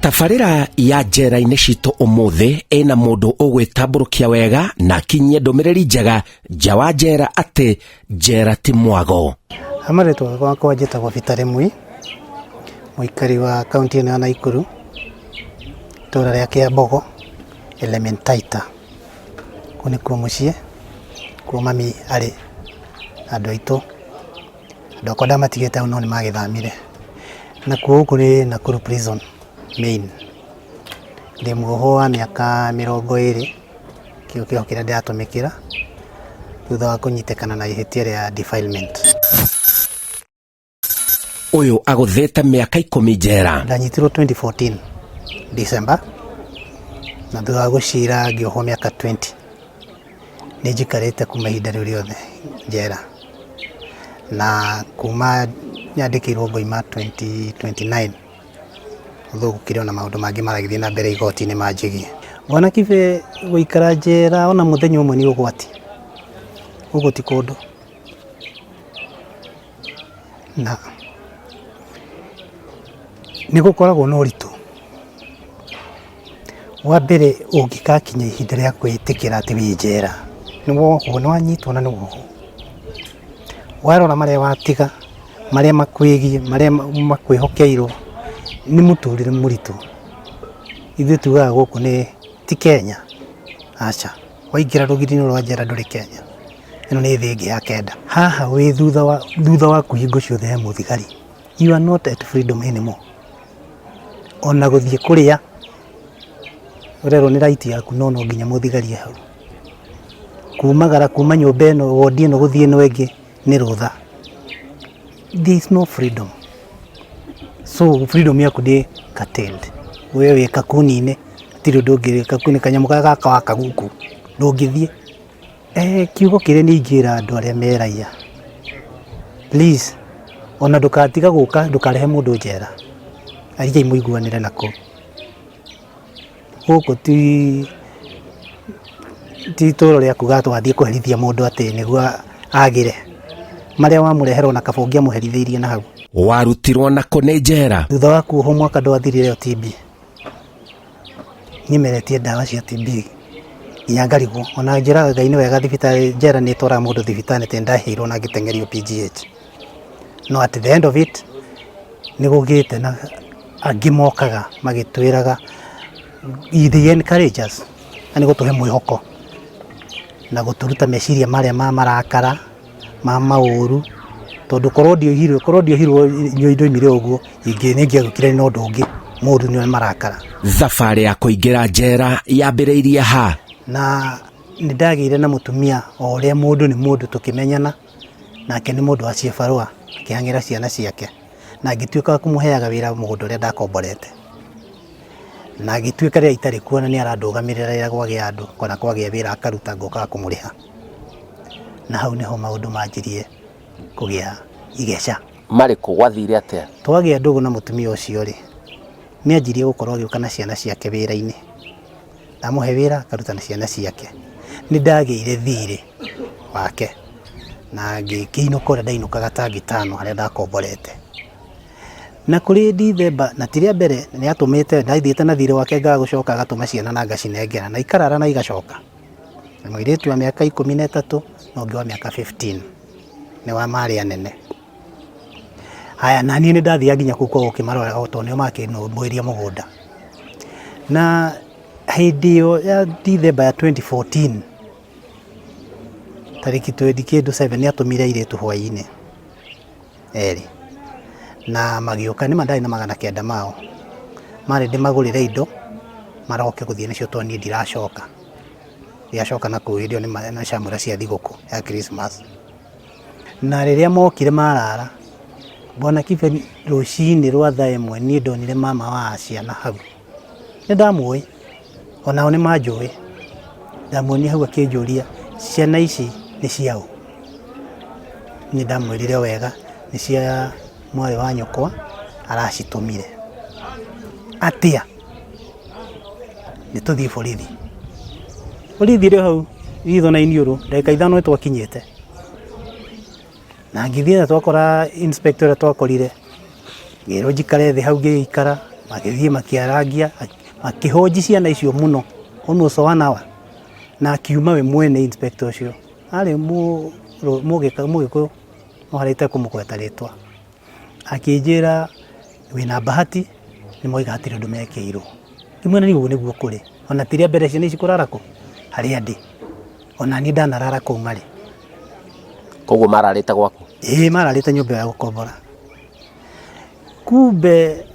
Tabarĩra ya njera-inĩ citũ ũmũthĩ ĩna mũndũ ũgwĩtambũrũkia wega na kinyie ndũmĩrĩri njega nja wa njera atĩ njera ti mwago. Amaretwo gwakwa njĩtagwo Peter Rimui, mũikari wa kaunti ĩno ya Naikuru, itũra rĩa Kiambogo, Elementaita. Kũu nĩkuo mũciĩ, kuo mami arĩ, andũ aitũ, andũ akwa ndamatigĩte hau no nĩmagĩthamire. Na kuo gũkũ nĩ Nakuru Prison Main. Ndĩ muoho wa mĩaka 20, kĩo kĩrĩa ndĩratũmĩkĩra thutha wa kũnyitĩkana na ihĩtia rĩa defilement. Ũyũ agũthĩte mĩaka 10 njera. Ndanyitirwo 2014 December, na thutha wa gũcira ngĩohwo mĩaka 20. Nĩ njikarĩte kuma ihinda rĩu rĩothe njera, na kuma nyandĩkĩirwo ngoima 2029 gũkĩrĩ na maũndũ mangĩ maragĩthiĩ na mbere igoti-inĩ manjigie. Bwana Kibe gũikara njera ona mũthenya ũmwe nĩ ũgwati, ũguo ti kũndũ, na nĩ gũkoragwo na ũritũ. Wa mbere ũngĩkakinya ihinda rĩa kwĩtĩkĩra atĩ wĩ njera, nĩ wohwo, nĩ wanyitwo na nĩ wohwo, warora marĩa watiga, marĩa makwĩgie, marĩa makwĩhokeirwo, nĩ mũtũrĩre mũritũ. Ithuĩ tugaga gũkũ nĩ ti Kenya, aca, waingĩra rũgiri-inĩ rwa njera ndũrĩ Kenya, ĩno nĩ thĩ ĩngĩ ya kenda. Haha wĩ thutha wa kũhingo ciothe he mũthigari, you are not at freedom anymore. Ona gũthiĩ kũrĩa ũrerwo nĩ right yaku, no nginya mũthigari hau. Kumagara kuma nyũmba ĩno wodi ĩno gũthiĩ ĩno ĩngĩ nĩ rũtha. There is no freedom. So freedom yaku ndĩ curtailed. Wewe wĩ kakuni-inĩ, tiri ũndũ ũngĩ, kakuni kanyamũ gaka wa kaguku ndũngĩthiĩ. Kiugo kĩrĩa nĩ ingĩra andũ arĩa me raia, please, ona ndũkatiga gũka, ndũkarehe mũndũ njera, arijai mũiguanĩre nako. Gũkũ ti itũra rĩa kuga twathiĩ kũherithia mũndũ atĩ nĩguo agĩre. Marĩa wamũreherwo na kaba ũngĩamũherithĩirie na hau. Warutirwo na kũ nĩ njera? Thutha wa kuohwo mwaka ndwathirire TB. Nĩmeretie ndawa cia TB nginya ngarigwo, ona njĩraga Ngai nĩ wega thibitarĩ njera nĩ ĩtwaraga mũndũ thibitarĩ tĩ ndaheirwo na ngĩtengerio PGH. No at the end of it nĩ gũgĩte na angĩ mokaga magĩtwĩraga they encourage us, nĩ gũtũhe mwĩhoko na gũtũruta meciria marĩa marakara ma maũru, tondũ korwo ndiohirwo indo imire ũguo ingĩagũkire na ũndũ ũngĩ mũndũ nĩ marakara. Thabarĩ ya kũingĩra njera yambĩrĩirie ha? Na nĩ ndagĩire na mũtumia o ũrĩa mũndũ nĩ mũndũ tũkĩmenyana, nake nĩ mũndũ wa ciĩbarũa akĩhang'ĩra ciana ciake, na ngĩtuĩka kũmũheaga wĩra mũgũnda ũrĩa ndakomborete, na ngĩtuĩka rĩrĩa itarĩ kuona nĩ arandũgamĩrĩra rĩrĩa gwagĩa andũ, kana kwagĩa wĩra akaruta ngokaga kũmũrĩha. Na hau nĩho maũndũ manjirie kũgĩa igeca. Marĩ kũ, gwathire atĩa? Twagĩa ndũgũ na mũtumia ũcio rĩ, nĩ anjirie gũkorwo agĩũka na ciana ciake wĩra-inĩ, ndamũhe wĩra akaruta na ciana ciake. Nĩ ndagĩire thirĩ wake na ngĩkĩinũka ũrĩa ndainũkaga ta ngitano harĩa ndakomborete. Na kũrĩ Dithemba, na tirĩa mbere nĩ atũmĩte, ndathiĩte na thirĩ wake ngagũcoka agatũma ciana na ngacinengera na ikarara na igacoka. Na mũirĩtu wa mĩaka 13 na ũngĩ wa mĩaka 15 nĩ wa marĩ anene. Haya, na niĩ nĩ ndathiaga nginya kũu kwao gũkĩmarora o tondũ nĩo makĩnũmbũirie mũgũnda. Na hĩndĩ ĩyo ya Dithemba ya 2014 tarĩki 27 nĩ atũmire airĩtu hwaĩ-inĩ erĩ, na magĩũka nĩ mandarĩ na 900 mao, marĩ ndĩmagũrĩre indo maroke gũthiĩ nacio tondũ niĩ ndiracoka. Ndiacoka na kũu hĩndĩ ĩyo nĩ camũra cia thigũkũ ya Christmas. Na rĩrĩa mokire marara, Bwana Kibe rũcinĩ rwa thaa 1 niĩ ndonire mama wa ciana hau. Nĩ ndamũĩ, onao nĩ manjũĩ. Ndamuonia hau akĩnjũria ciana ici nĩ ciao. Nĩ ndamwĩrire wega nĩ cia mwarĩ wa nyũkwa aracitũmire. Atĩa? Nĩ tũthiĩ borithi. Borithi rĩo hau itho na iniũrũ ndagĩka 5 nĩ twakinyĩte. Na ngĩthiĩ na twakora inspector twakorire ngĩrwo njikare thĩ hau ngĩikara magithie makiaragia makihoji ciana icio muno almost 1 hour na akiuma we mwene inspector ucio ari mugikuyu mwarite kumugweta ritwa akijira wina bahati ni moiga atiri ndu mekiirwo imwe ni niguo kuri ona tiria mbere ciana ici kurarako hari andi ona ni ndanarara ku mari koguo mararite gwaku mararite nyumba ya gukombora kumbe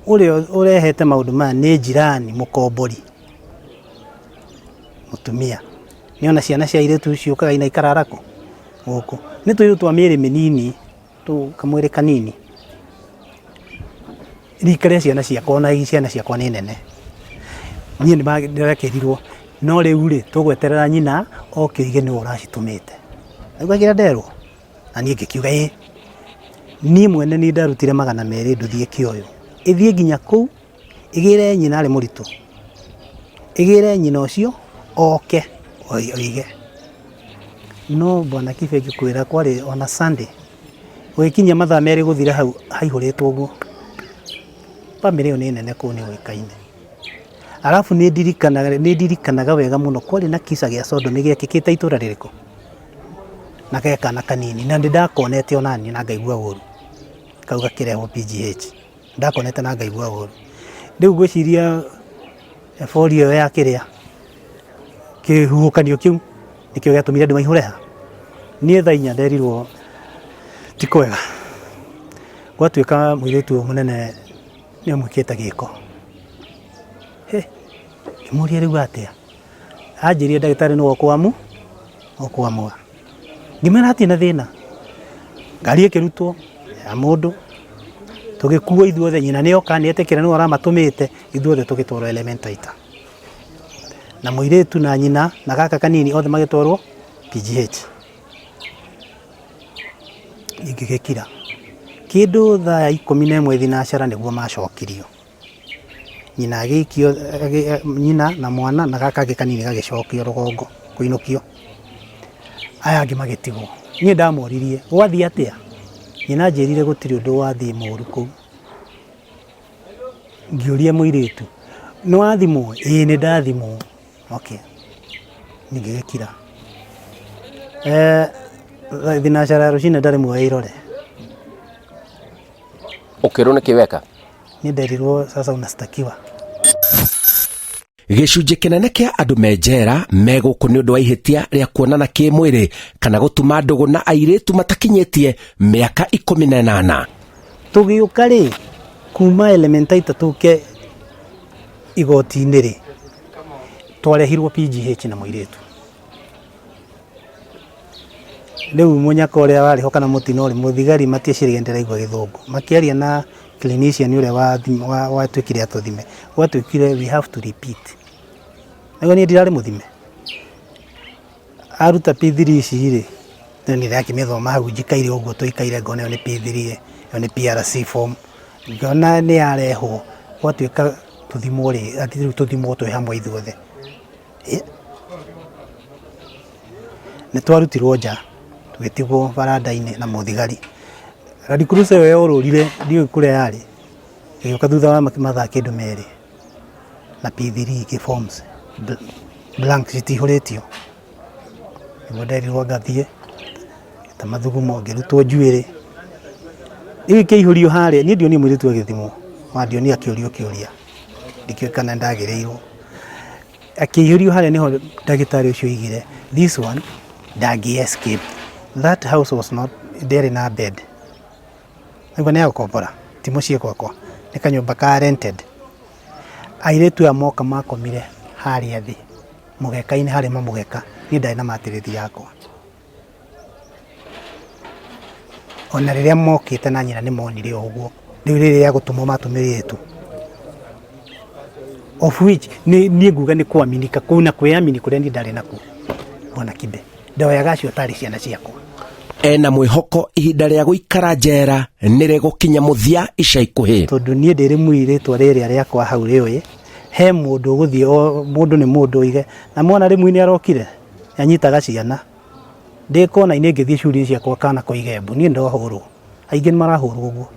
urehete maundu maya ni jirani mukombori mutumia niona ciana cia iretu ciukaga ina ikararako guku ni tuiru twa mieri minini tu kamwire kanini rikare ciana ciakwa na ciana ciakwa ni nene nie ndirekerirwo no riu ri tugweterera nyina okirige ni uracitumite agwa gira nderwo na nie ngikiuga nie mwene ni ndarutire 200 nduthie kioyo ithie nginya kuu igire nyina ari muritu igire nyina ucio oke oige no bwana kibe gikwira kwari ona Sunday wikinya mathaa meri guthira hau haihuritwo guo family yo ni nene ku ni wikaine alafu ni ndirikanaga wega muno kwari na kisa gia Sodom giekikite itura ririko na gekana kanini na ndakonete onani na ngaigua wuru kauga kireho PGH ndakonete na ngaigua wuru riu gwiciria folio ya kiria kihukanio kiu nikio gatumire ndu maihureha nie thainya nderirwo tikwega gwatuika mwiretu munene ni amukita giko imurie riu atia ajirie ndagitari no okwamu ngimena ati na thina ngari ikirutwo ya mundu tugikuwa ithuothe nyina ni oka ni etekira no aramatumite ithuothe tugitwaro Elementaita na muiretu na nyina na gaka kanini othe magitwarwo PGH igigekira kindu thaa 11 thinacara niguo macokirio nyina agikio nyina na mwana na gaka kanini gagicokio rugongo kuinukio aya angi magitigwo nie ndamoririe wathi atia nyina njerire gutiri undu wathi muru ku ngiuria muiretu no wathimo ni ndathimo okay nigekira thinacara rucine ndari muwairore ukirwo nikiweka ni nderirwo sasa unastakiwa gicunjĩ kinene kia andu menjera meguku ni undu wa ihitia ria kuonana kimwiri kana gutuma ndugu na airitu matakinyitie miaka 18 tugiuka ri kuma Elementaita tuke igoti-ini ri twarehirwo PGH na muiretu riu munyaka uria wariho kana mutino ri muthigari matiecirigendera igwa githungu makiaria na clinician uria wa twikire atuthime watwikire we have to repeat ego ni ndirari muthime aruta P3 ciri ni raki mithoma hau njikaire uguo tuikaire ngone yo ni P3 yo ni PRC form ngona ni arehwo watwika tuthimo ri ati tuthimo twi hamwe ithuothe ni twarutirwo nja tugitigwo baranda-ini na muthigari Land Cruiser yo yorurire ndio kure yari igioka thutha wa mathaa kindu meri na P3 ki forms blank citihuritio niguo ngathie ta mathugumo ngirutwo njuiri iwi kiihurio haria ni ndio ni mwiretu agithimo ndio ni akiurio kiuria ndikio kana ndagireirwo akiihurio haria niho ndagitari ucio igire this one dagi escape that house was not there in a bed niguo ni akombora ti mucie kwakwa ni kanyumba ka rented airetu amoka makomire haria thi mugeka-ini hari mamugeka ni ndai na matirithi yakwa ona riria mokite na nyina ni monire uguo riu riria gutumwo matumiritu of which ni nguga ni kuaminika kuna kwiamini kuria ni ndari naku bona kibe ndoyaga acio tari ciana ciakwa ena mwihoko ihinda ria guikara njera nire gukinya muthia ica ikuhi tondu nie ndiri muiretwa riria riakwa hau rioi he mundu guthie mundu ni mundu ige na mwana rimwe ni arokire anyitaga ciana ndikona ine ngithie curi ciakwa kana koigembu nie ndohurwo aingi marahurwo guo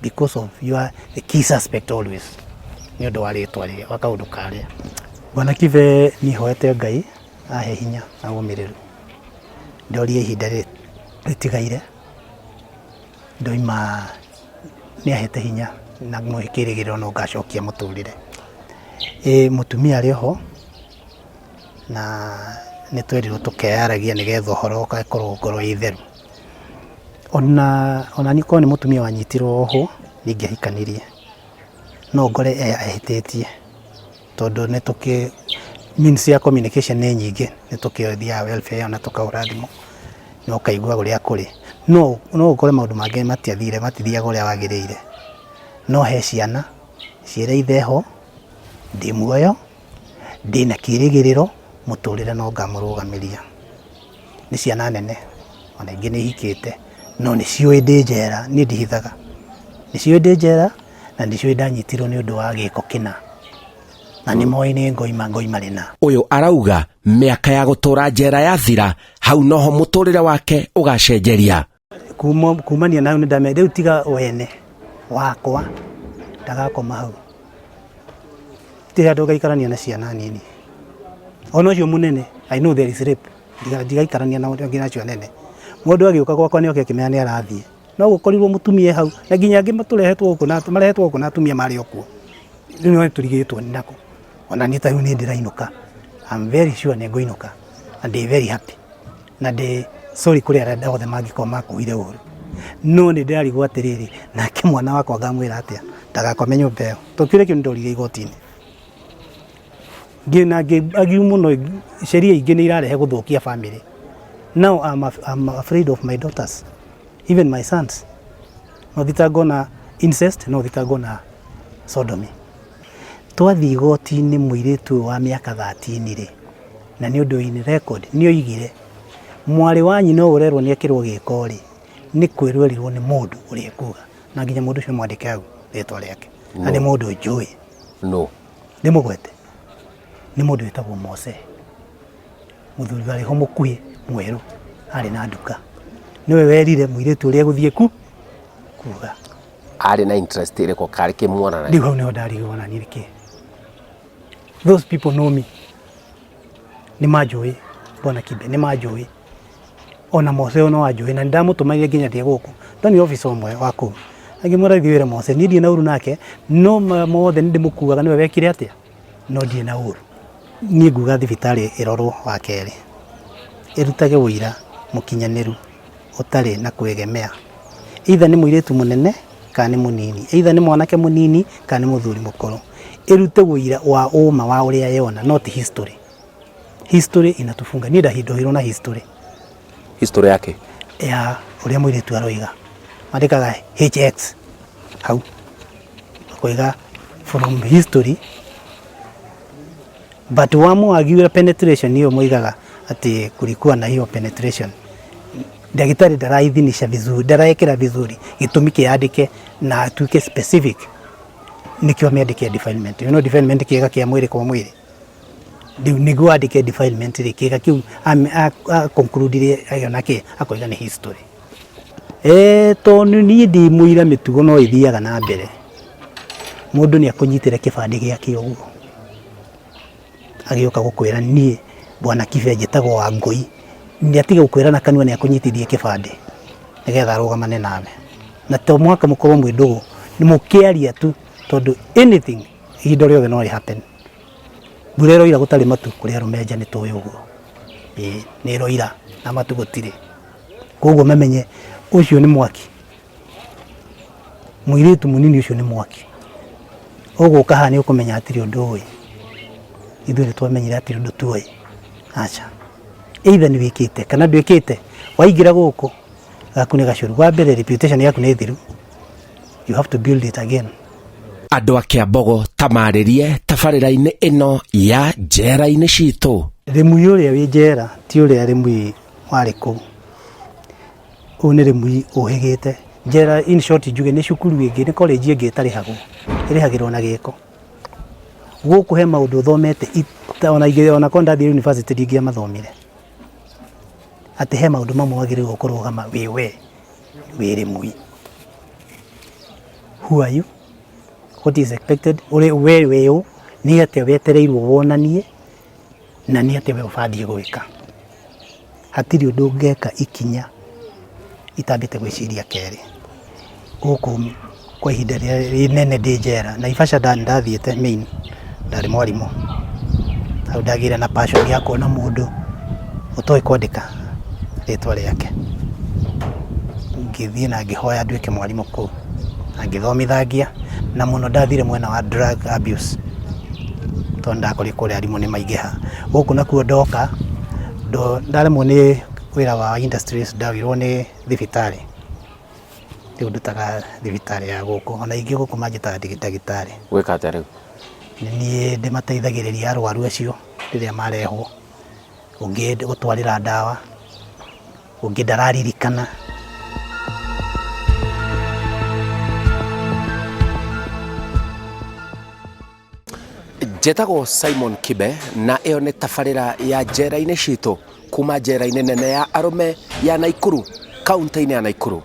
because of you are the key suspect always. Nĩ ũndũ wa rĩtwa rĩrĩa wa kaũndũ karĩa. Bwana Kibe nĩ hoete Ngai ahe hinya na ũmĩrĩru. Ndorie ihinda rĩtigaire. Ndoima nĩ ahete hinya na mwĩkĩrĩgĩrĩro no ngacokia mũtũrĩre. Mũtumia arĩ ho na nĩ twerirwo tũkeyaragia nĩgetha ũhoro ũgakorwo ngoro ĩtheru. Ona nĩkorwo nĩ mũtumia wanyitirwo ho nĩingĩahikanirie. No ngore ahĩtĩtie tondũ nĩ tũkĩ means ya communication nĩ nyingĩ nĩ tũkĩothiaga welfare na tũkaũra thimũ no kaigua ũrĩa kũrĩ. No ũkore maũndũ mangĩ matithiaga ũrĩa wagĩrĩire. No he ciana ciĩra ithe ho ndĩ muoyo ndĩna kĩrĩgĩrĩro mũtũrĩre no ngamũrũgamĩria. Nĩ ciana nene ona ingĩ nĩ ihikĩte no nĩ ciũĩ ndĩ njera niĩ ndihithaga. Nĩ ciũĩ ndĩ njera na nĩ ciũĩ ndanyitirwo nĩ ũndũ wa gĩko kĩna na nĩ moĩ nĩ ngoima rĩna. Ũyũ arauga mĩaka ya gũtũra njera yathira hau noho mũtũrĩre wake ũgacenjeria. Kumania na ndame rĩu tiga wene wakwa ndagakoma hau. Tiga ndũgaikarania na ciana nini. Ona ũcio mũnene I know there is rape. Ndigaikarania na ũngĩ nacio nene. Mũndũ agĩũka gwakwa nĩ oke kĩmenya nĩ arathiĩ. No gũkorirwo mũtumia hau na nginya angĩ matũrehetwo gũkũ na marehetwo gũkũ na atumia marĩ okuo. Rĩu nĩ tũrigĩtwo nĩ nako. Ona niĩ ta rĩu nĩ ndĩrainũka. I'm very sure nĩ ngũinũka and I'm very happy. Na ndĩ sorry kũrĩ arĩa othe mangĩkorwo makuire ũru. No nĩ ndĩrarigwo atĩrĩrĩ nake mwana wakwa ngamwĩra atĩa ndagakome nyũmba ĩyo. Tũkire kĩndũ ndorire igoti-inĩ. Ngina agiu mũno sheria ingĩ nĩ irarehe gũthũkia family. Now I'm afraid of my daughters, even my sons. No thitango na incest, no thitango na sodomy. Twathi igoti-inĩ mũirĩtu wa mĩaka 13 rĩ na nĩ ũndũ in record nĩ oigire mwarĩ wa nyina ũrerwo nĩ ekĩrwo gĩko rĩ nĩ kwĩrwerirwo nĩ mũndũ ũrĩa kuga na nginya mũndũ ũcio mwandĩke hau rĩtwa rĩake na nĩ mũndũ njũĩ no nĩ mũgwete nĩ mũndũ wĩtagwo Mose mũthuri warĩ ho mũkuhĩ mwerũ arĩ na nduka nĩwe werire mũirĩtu ũrĩa gũthiĩ kuga arĩ na interest ĩrĩkũ karĩ kĩmuona na rĩu hau nĩho ndarigwo na niĩ kĩ. Those people know me. Nĩ manjũĩ Bwana Kibe nĩ manjũĩ. Ona Mose no anjũĩ na ndamũtũmaire nginya ndĩ gũkũ. Ndoni office ũmwe wa kũu. Angĩmũra thiĩ wĩra Mose niĩ ndiĩ na ũru nake no mothe nĩ ndĩmũkuaga nĩwe wekire atĩa. No ndiĩ na ũru. Niĩ nguga thibitarĩ ĩrorwo wa kerĩ. Ĩrutage ũira mũkinyanĩru ũtarĩ na kwĩgemea. Either nĩ mũirĩtu mũnene kana nĩ mũnini. Either nĩ mwanake mũnini kana nĩ mũthuri mũkũrũ. Irute ũira wa ũma wa ũrĩa yona not history. History inatufunga. Niĩ ndahindohirwo na history. History yake ya ũrĩa mũirĩtu aroiga. Mandĩkaga HX hau. Koiga from history but wamo agiura penetration hiyo moigaga ati kulikuwa na hiyo penetration. Daktari ndaraithinisha vizuri, ndaraekera vizuri gitumi kiandike na atuike specific nikio ameandike defilement. You know defilement kiega kĩa mwĩrĩ kwa mwĩrĩ. Niguo andike defilement kiega kiu conclude ayonake akoiga ni history. To niĩ ndi muira mĩtugo no ithiaga na mbere. Mũndũ nĩ akũnyitĩre kĩbandĩ gĩake ũguo. Agĩũka gũkwĩra niĩ Bwana Kibe njĩtagwo wa Ngũi. Nĩ atiga gũkwĩra na kanua nĩ akũnyitithie kĩbandĩ nĩgetha arũgamane nawe. Na to mwaka mũkorwo mwĩ ndũgũ nĩ mũkĩaria tu tondũ anything ihinda rĩothe no happen. Mbura ĩroira gũtarĩ matu kũrĩa rũmenja nĩ tũĩ ũguo. Nĩ ĩroira na matu gũtirĩ. Koguo mamenye ũcio nĩ mwaki. Mũirĩtu mũnini ũcio nĩ mwaki. Ũgũka haha nĩ ũkũmenya atĩrĩ ũndũ ũyũ. Ithuĩ twamenyire atĩrĩ ũndũ tuoĩ. Acha. Either nĩ wĩkĩte kana ndwĩkĩte. Waingĩra gũkũ gaku nĩ gacũru. Wa mbere reputation yaku nĩ thiru. You have to build it again. Andũ a Kĩambogo tamarĩrie tabarĩra-inĩ ĩno ya njera-inĩ citũ. Rĩmui ũrĩa wĩ njera ti ũrĩa rĩmui warĩ kũu. Ũyũ nĩ rĩmui ũhĩgĩte. Njera in short njuge nĩ cukuru ĩngĩ nĩ college ĩngĩ ĩtarĩhagwo. Ĩrĩhagĩrwo na gĩko. Gũkũ he maũndũ thomete ona ko ndathiĩ university ndingĩa mathomire. Atĩ he maũndũ mamwe wagĩrĩirwo kũrũgama wĩ rĩmui. who are you, what is expected, we weo ni atia wetereirwo wonanie na ni atia we ubandie gwika. Hatiri undu ngeka ikinya itambite gwiciria keri guku kwa ihinda rinene ndi njera. Naivasha ndathiite main ndari mwarimu au ndagire na passion ya kuona mundu utoi kwandika ritwa riake, ngithie na ngihoya nduike mwarimu kuu na ngithomithagia, na muno ndathire mwena wa drug abuse tondu ndakori kuri arimu ni maigeha guku nakuo ndoka ndaremwo ni wira wa industries, ndawirwo ni thibitari riu ndutaga thibitari ya guku, ona ingi guku manjitaga ndagitari. Gwika atia riu? Ni ndimateithagiriria arwaru acio riria marehwo, ungi gutwarira ndawa, ungi ndararirikana. Njĩtagwo Simon Kibe na ĩyo nĩ tabarĩra ya njera-inĩ citũ kuma njera-inĩ nene ya arũme ya Naikuru, kaunti-inĩ ya Naikuru.